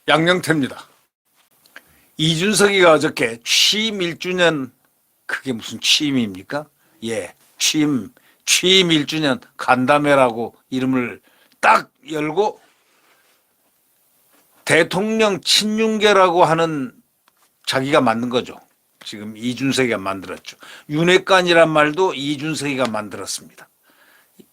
양영태입니다. 이준석이가 어저께 취임 1주년, 그게 무슨 취임입니까? 예, 취임 1주년 간담회라고 이름을 딱 열고 대통령 친윤계라고 하는, 자기가 만든 거죠. 지금 이준석이가 만들었죠. 윤핵관이란 말도 이준석이가 만들었습니다.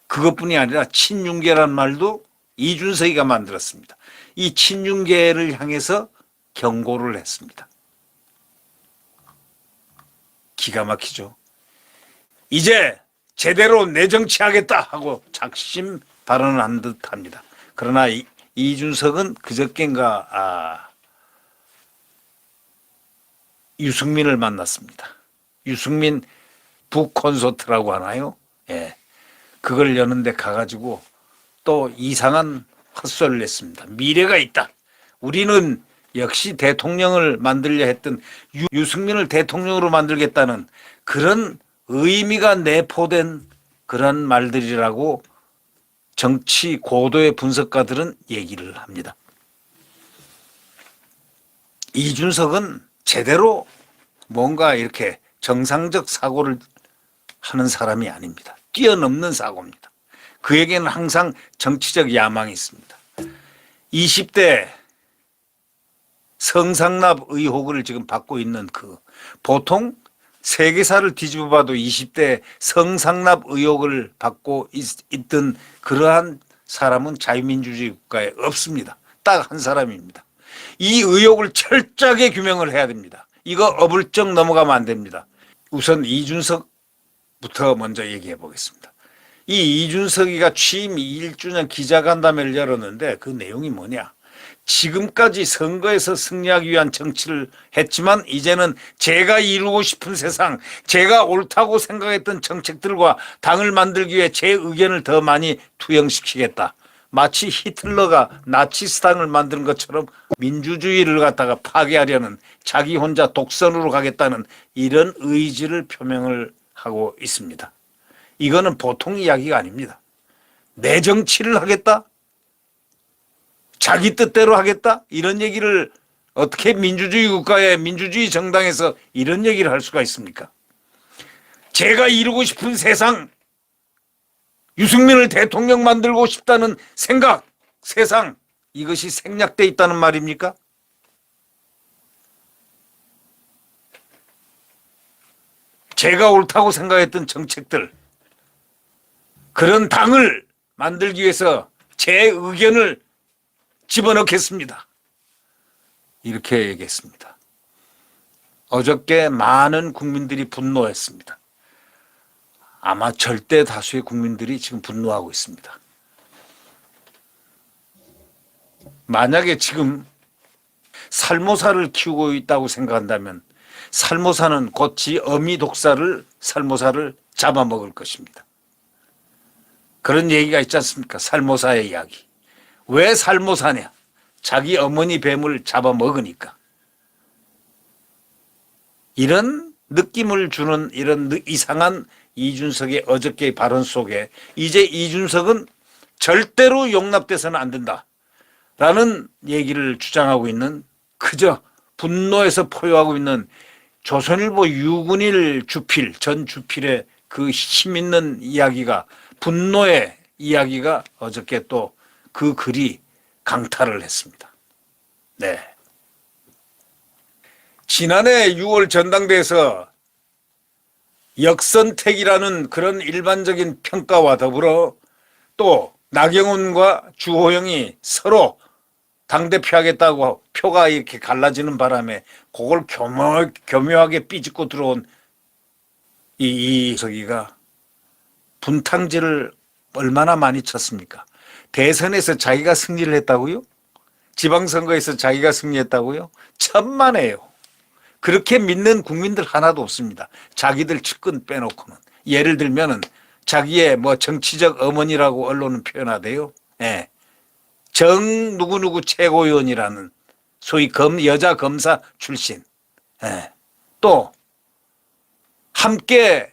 그것뿐이 아니라 친윤계란 말도 이준석이가 만들었습니다. 이 친윤계를 향해서 경고를 했습니다. 기가 막히죠. 이제 제대로 내정치하겠다 하고 작심 발언을 한 듯합니다. 그러나 이준석은 그저께인가 유승민을 만났습니다. 유승민 북콘서트라고 하나요? 예, 그걸 여는데 가가지고 또 이상한 헛소리를 했습니다. 미래가 있다. 우리는 역시 대통령을 만들려 했던 유승민을 대통령으로 만들겠다는 그런 의미가 내포된 그런 말들이라고 정치 고도의 분석가들은 얘기를 합니다. 이준석은 제대로 뭔가 이렇게 정상적 사고를 하는 사람이 아닙니다. 뛰어넘는 사고입니다. 그에게는 항상 정치적 야망이 있습니다. 20대 성상납 의혹을 지금 받고 있는 보통 세계사를 뒤집어 봐도 20대 성상납 의혹을 받고 있던 그러한 사람은 자유민주주의 국가에 없습니다. 딱 한 사람입니다. 이 의혹을 철저하게 규명을 해야 됩니다. 이거 어불쩍 넘어가면 안 됩니다. 우선 이준석부터 먼저 얘기해 보겠습니다. 이 이준석이가 취임 1주년 기자간담회를 열었는데 그 내용이 뭐냐? 지금까지 선거에서 승리하기 위한 정치를 했지만 이제는 제가 이루고 싶은 세상, 제가 옳다고 생각했던 정책들과 당을 만들기 위해 제 의견을 더 많이 투영시키겠다. 마치 히틀러가 나치스당을 만드는 것처럼 민주주의를 갖다가 파괴하려는, 자기 혼자 독선으로 가겠다는 이런 의지를 표명을 하고 있습니다. 이거는 보통 이야기가 아닙니다. 내 정치를 하겠다? 자기 뜻대로 하겠다? 이런 얘기를 어떻게 민주주의 국가의 민주주의 정당에서 이런 얘기를 할 수가 있습니까? 제가 이루고 싶은 세상, 유승민을 대통령 만들고 싶다는 생각, 세상, 이것이 생략되어 있다는 말입니까? 제가 옳다고 생각했던 정책들, 그런 당을 만들기 위해서 제 의견을 집어넣겠습니다. 이렇게 얘기했습니다. 어저께 많은 국민들이 분노했습니다. 아마 절대 다수의 국민들이 지금 분노하고 있습니다. 만약에 지금 살모사를 키우고 있다고 생각한다면 살모사는 곧 지 어미 독사를, 살모사를 잡아먹을 것입니다. 그런 얘기가 있지 않습니까? 살모사의 이야기. 왜 살모사냐? 자기 어머니 뱀을 잡아먹으니까. 이런 느낌을 주는 이런 이상한 이준석의 어저께의 발언 속에 이제 이준석은 절대로 용납돼서는 안 된다라는 얘기를 주장하고 있는, 그저 분노에서 포효하고 있는 조선일보 유근일 주필, 전 주필의 그 힘있는 이야기가, 분노의 이야기가 어저께 또 그 글이 강타를 했습니다. 네. 지난해 6월 전당대회에서 역선택이라는 그런 일반적인 평가와 더불어 또 나경원과 주호영이 서로 당대표 하겠다고 표가 이렇게 갈라지는 바람에 그걸 교묘하게 삐집고 들어온 이석이가 분탕질을 얼마나 많이 쳤습니까? 대선에서 자기가 승리를 했다고요? 지방선거에서 자기가 승리했다고요? 천만에요. 그렇게 믿는 국민들 하나도 없습니다. 자기들 측근 빼놓고는. 예를 들면은 자기의 정치적 어머니라고 언론은 표현하대요. 예. 정 누구누구 최고위원이라는 소위 여자 검사 출신. 예. 또 함께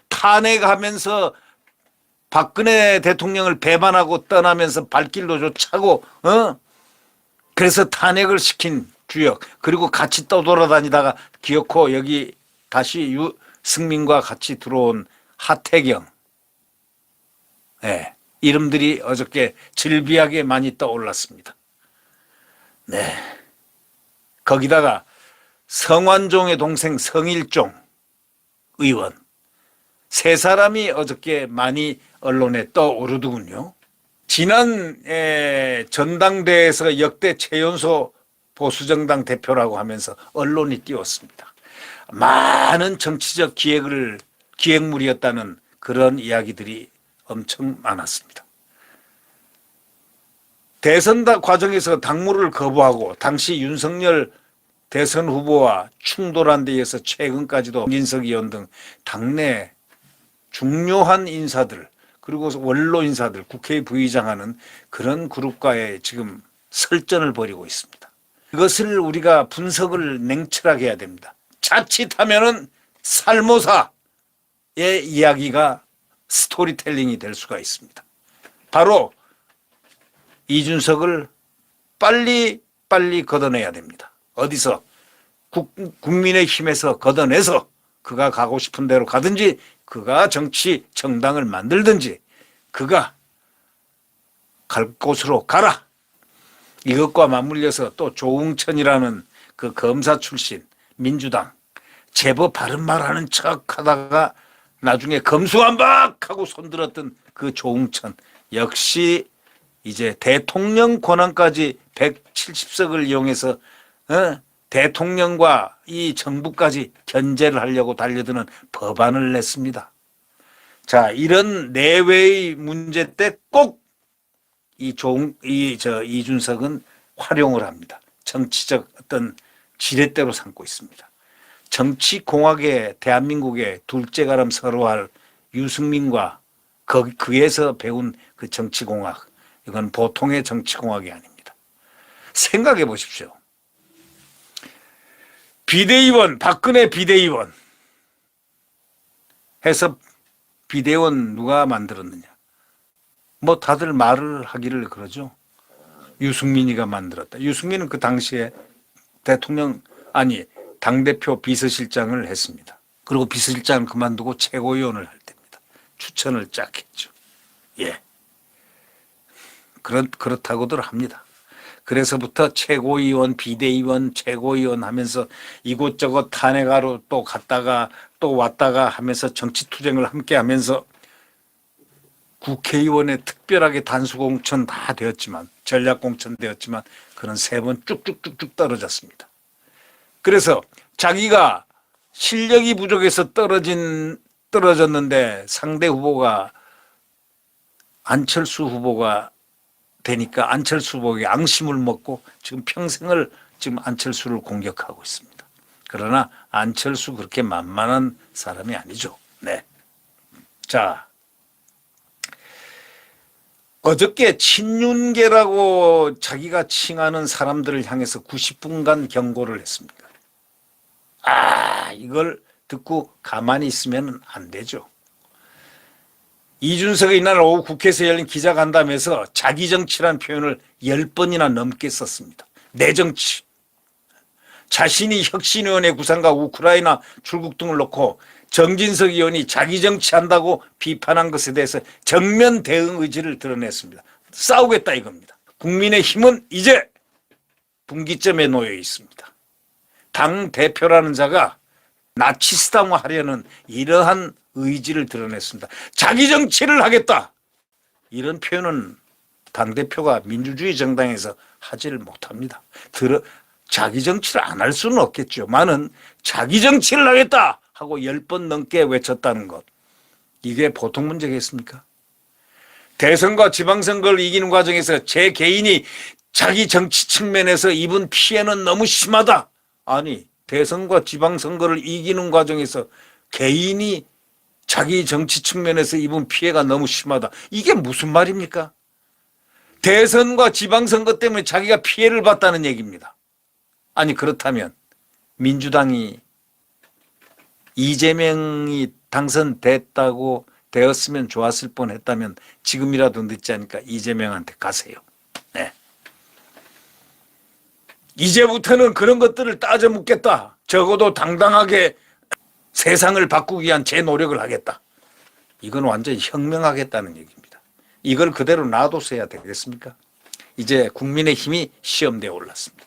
탄핵하면서 박근혜 대통령을 배반하고 떠나면서 발길도 차고 그래서 탄핵을 시킨 주역, 그리고 같이 떠돌아다니다가 기어코 여기 다시 유승민과 같이 들어온 하태경, 네, 이름들이 어저께 질비하게 많이 떠올랐습니다. 네, 거기다가 성완종의 동생 성일종 의원, 세 사람이 어저께 많이 언론에 떠오르더군요. 지난 전당대회에서 역대 최연소 보수정당 대표라고 하면서 언론이 띄웠습니다. 많은 정치적 기획물이었다는 그런 이야기들이 엄청 많았습니다. 대선 과정에서 당무를 거부하고 당시 윤석열 대선 후보와 충돌한 데 이어서 최근까지도 김진석 의원 등 당내 중요한 인사들, 그리고 원로 인사들, 국회 부의장하는 그런 그룹과의 지금 설전을 벌이고 있습니다. 이것을 우리가 분석을 냉철하게 해야 됩니다. 자칫하면은 살모사의 이야기가 스토리텔링이 될 수가 있습니다. 바로 이준석을 빨리 걷어내야 됩니다. 어디서? 국민의힘에서 걷어내서 그가 가고 싶은 대로 가든지, 그가 정치 정당을 만들든지, 그가 갈 곳으로 가라. 이것과 맞물려서 또 조응천이라는 그 검사 출신 민주당 제법 바른 말하는 척 하다가 나중에 검수완박하고 손들었던 그 조응천 역시 이제 대통령 권한까지 170석을 이용해서 대통령과 이 정부까지 견제를 하려고 달려드는 법안을 냈습니다. 자, 이런 내외의 문제 때 꼭 이준석은 활용을 합니다. 정치적 어떤 지렛대로 삼고 있습니다. 정치공학의 대한민국의 둘째가람 서로할 유승민과 그에서 배운 그 정치공학, 이건 보통의 정치공학이 아닙니다. 생각해 보십시오. 비대위원, 박근혜 비대위원 해서 비대위원 누가 만들었느냐? 뭐 다들 말을 하기를 그러죠. 유승민이가 만들었다. 유승민은 그 당시에 당대표 비서실장을 했습니다. 그리고 비서실장을 그만두고 최고위원을 할 때입니다. 추천을 쫙 했죠. 예. 그렇다고들 합니다. 그래서부터 최고위원, 비대위원, 최고위원 하면서 이곳저곳 탄핵하러 또 갔다가 또 왔다가 하면서 정치투쟁을 함께 하면서 국회의원에 특별하게 단수공천 다 되었지만, 전략공천 되었지만 그런 3번 쭉쭉쭉쭉 떨어졌습니다. 그래서 자기가 실력이 부족해서 떨어졌는데 상대 후보가 안철수 후보가 되니까 안철수 후보에게 앙심을 먹고 지금 평생을 지금 안철수를 공격하고 있습니다. 그러나 안철수 그렇게 만만한 사람이 아니죠. 네. 자, 어저께 친윤계라고 자기가 칭하는 사람들을 향해서 90분간 경고를 했습니다. 이걸 듣고 가만히 있으면 안 되죠. 이준석이 이날 오후 국회에서 열린 기자간담회에서 자기 정치라는 표현을 10번이나 넘게 썼습니다. 내 정치. 자신이 혁신위원회 구상과 우크라이나 출국 등을 놓고 정진석 의원이 자기 정치한다고 비판한 것에 대해서 정면 대응 의지를 드러냈습니다. 싸우겠다 이겁니다. 국민의힘은 이제 분기점에 놓여 있습니다. 당 대표라는 자가 나치스당화하려는 이러한 의지를 드러냈습니다. 자기 정치를 하겠다. 이런 표현은 당대표가 민주주의 정당에서 하지를 못합니다. 자기 정치를 안 할 수는 없겠죠.만은 자기 정치를 하겠다 하고 10번 넘게 외쳤다는 것. 이게 보통 문제겠습니까? 대선과 지방선거를 이기는 과정에서 제 개인이 자기 정치 측면에서 입은 피해는 너무 심하다. 아니, 대선과 지방선거를 이기는 과정에서 개인이 자기 정치 측면에서 입은 피해가 너무 심하다. 이게 무슨 말입니까? 대선과 지방선거 때문에 자기가 피해를 봤다는 얘기입니다. 아니, 그렇다면 민주당이 이재명이 당선됐다고 되었으면 좋았을 뻔했다면 지금이라도 늦지 않으니까 이재명한테 가세요. 네. 이제부터는 그런 것들을 따져 묻겠다. 적어도 당당하게 세상을 바꾸기 위한 제 노력을 하겠다. 이건 완전히 혁명하겠다는 얘기입니다. 이걸 그대로 놔뒀어야 되겠습니까? 이제 국민의힘이 시험대에 올랐습니다.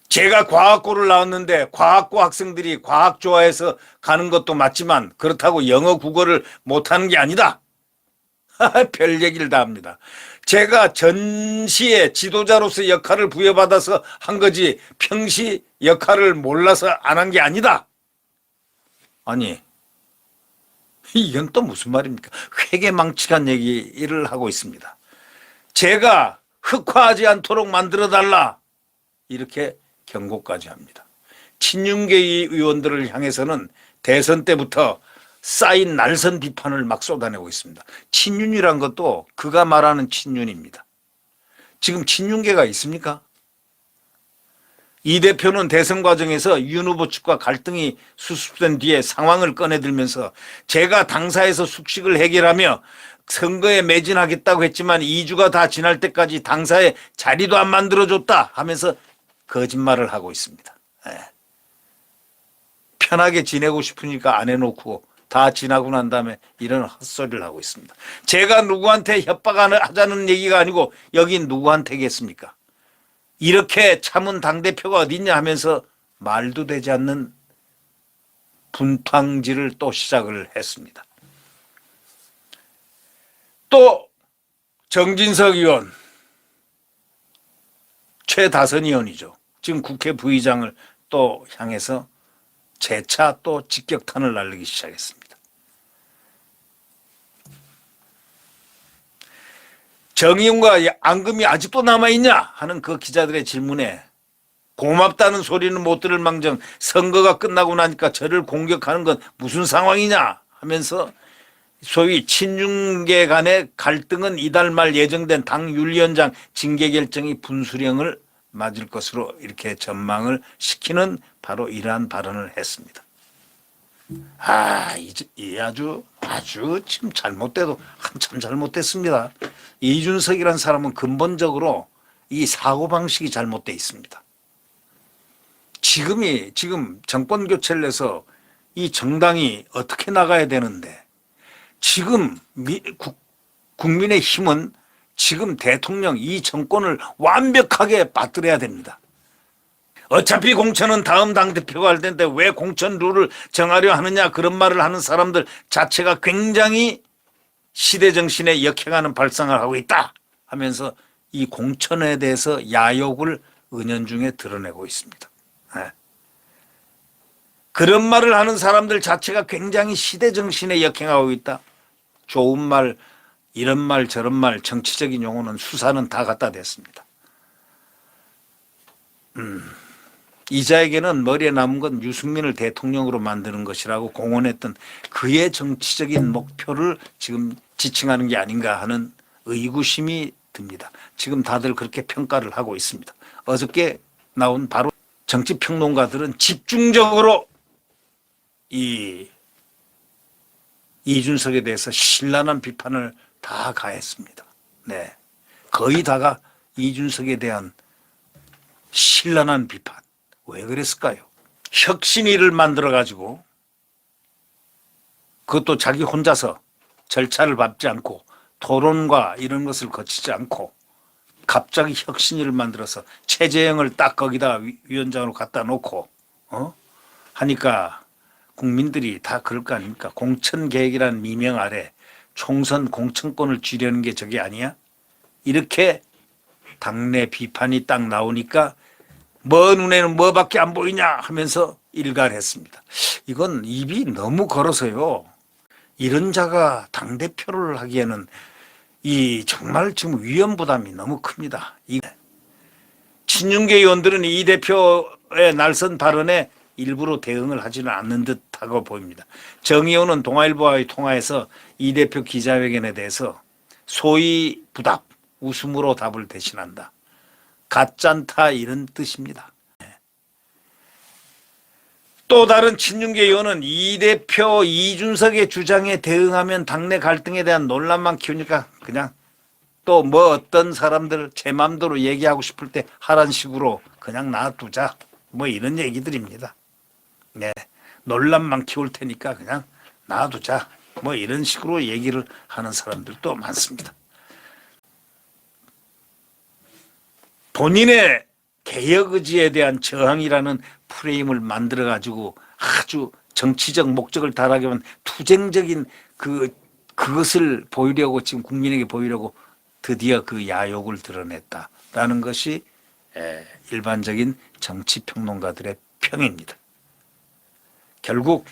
제가 과학고를 나왔는데 과학고 학생들이 과학 좋아해서 가는 것도 맞지만 그렇다고 영어 국어를 못하는 게 아니다. 별 얘기를 다 합니다. 제가 전시의 지도자로서 역할을 부여받아서 한 거지 평시 역할을 몰라서 안 한 게 아니다. 아니 이건 또 무슨 말입니까? 회계망측한 얘기를 하고 있습니다. 제가 흑화하지 않도록 만들어달라 이렇게 경고까지 합니다. 친윤계 의원들을 향해서는 대선 때부터 쌓인 날선 비판을 막 쏟아내고 있습니다. 친윤이란 것도 그가 말하는 친윤입니다. 지금 친윤계가 있습니까? 이 대표는 대선 과정에서 윤 후보 측과 갈등이 수습된 뒤에 상황을 꺼내들면서 제가 당사에서 숙식을 해결하며 선거에 매진하겠다고 했지만 2주가 다 지날 때까지 당사에 자리도 안 만들어줬다 하면서 거짓말을 하고 있습니다. 편하게 지내고 싶으니까 안 해놓고 다 지나고 난 다음에 이런 헛소리를 하고 있습니다. 제가 누구한테 협박하자는 얘기가 아니고 여긴 누구한테겠습니까? 이렇게 참은 당대표가 어딨냐 하면서 말도 되지 않는 분탕질을 또 시작을 했습니다. 또 정진석 의원, 최다선 의원이죠. 지금 국회 부의장을 또 향해서 재차 또 직격탄을 날리기 시작했습니다. 정의용과 앙금이 아직도 남아있냐 하는 그 기자들의 질문에 고맙다는 소리는 못 들을 망정 선거가 끝나고 나니까 저를 공격하는 건 무슨 상황이냐 하면서 소위 친윤계 간의 갈등은 이달 말 예정된 당 윤리위원장 징계 결정이 분수령을 맞을 것으로 이렇게 전망을 시키는 바로 이러한 발언을 했습니다. 이 아주 참 잘못돼도 한참 잘못됐습니다. 이준석이라는 사람은 근본적으로 이 사고방식이 잘못되어 있습니다. 지금 정권 교체를 해서 이 정당이 어떻게 나가야 되는데 지금 국민의힘은 지금 대통령 이 정권을 완벽하게 받들어야 됩니다. 어차피 공천은 다음 당대표가 할 텐데 왜 공천 룰을 정하려 하느냐 그런 말을 하는 사람들 자체가 굉장히 시대정신에 역행하는 발상을 하고 있다 하면서 이 공천에 대해서 야욕을 은연중에 드러내고 있습니다. 그런 말을 하는 사람들 자체가 굉장히 시대정신에 역행하고 있다. 좋은 말, 이런 말 저런 말 정치적인 용어는 수사는 다 갖다 댔습니다. 이자에게는 머리에 남은 건 유승민을 대통령으로 만드는 것이라고 공언했던 그의 정치적인 목표를 지금 지칭하는 게 아닌가 하는 의구심이 듭니다. 지금 다들 그렇게 평가를 하고 있습니다. 어저께 나온 바로 정치평론가들은 집중적으로 이준석에 대해서 신랄한 비판을 다 가했습니다. 네, 거의 다가 이준석에 대한 신랄한 비판. 왜 그랬을까요? 혁신위를 만들어가지고 그것도 자기 혼자서 절차를 밟지 않고 토론과 이런 것을 거치지 않고 갑자기 혁신위를 만들어서 최재형을 딱 거기다 위원장으로 갖다 놓고 하니까 국민들이 다 그럴 거 아닙니까? 공천계획이라는 미명 아래 총선 공천권을 쥐려는 게 저게 아니야? 이렇게 당내 비판이 딱 나오니까 뭐 눈에는 뭐밖에 안 보이냐 하면서 일갈했습니다. 이건 입이 너무 걸어서요. 이런 자가 당대표를 하기에는 정말 지금 위험 부담이 너무 큽니다. 친윤계 의원들은 이 대표의 날선 발언에 일부러 대응을 하지는 않는 듯하고 보입니다. 정 의원은 동아일보와의 통화에서 이 대표 기자회견에 대해서 소위 부답, 웃음으로 답을 대신한다. 가짠다 이런 뜻입니다. 또 다른 친윤계 의원은 이 대표 이준석의 주장에 대응하면 당내 갈등에 대한 논란만 키우니까 그냥 또 뭐 어떤 사람들 제 맘대로 얘기하고 싶을 때 하란 식으로 그냥 놔두자. 뭐 이런 얘기들입니다. 네. 논란만 키울 테니까 그냥 놔두자. 뭐 이런 식으로 얘기를 하는 사람들도 많습니다. 본인의 개혁 의지에 대한 저항이라는 프레임을 만들어 가지고 아주 정치적 목적을 달하기 위한 투쟁적인 그것을 보이려고 지금 국민에게 보이려고 드디어 그 야욕을 드러냈다라는 것이 일반적인 정치 평론가들의 평입니다. 결국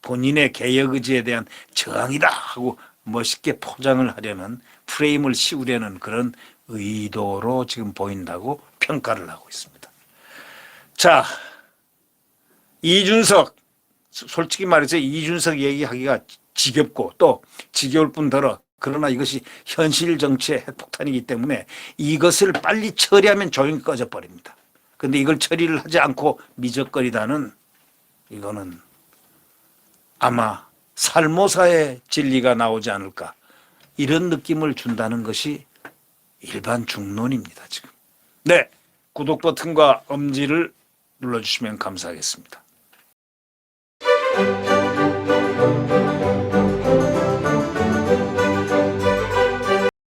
본인의 개혁 의지에 대한 저항이다 하고 멋있게 포장을 하려는 프레임을 씌우려는 그런 의도로 지금 보인다고 평가를 하고 있습니다. 자, 이준석, 솔직히 말해서 이준석 얘기하기가 지겹고 또 지겨울 뿐더러 그러나 이것이 현실 정치의 핵폭탄이기 때문에 이것을 빨리 처리하면 조용히 꺼져버립니다. 그런데 이걸 처리를 하지 않고 미적거리다는 이거는 아마 살모사의 진리가 나오지 않을까 이런 느낌을 준다는 것이 일반 중론입니다. 지금. 네, 구독 버튼과 엄지를 눌러주시면 감사하겠습니다.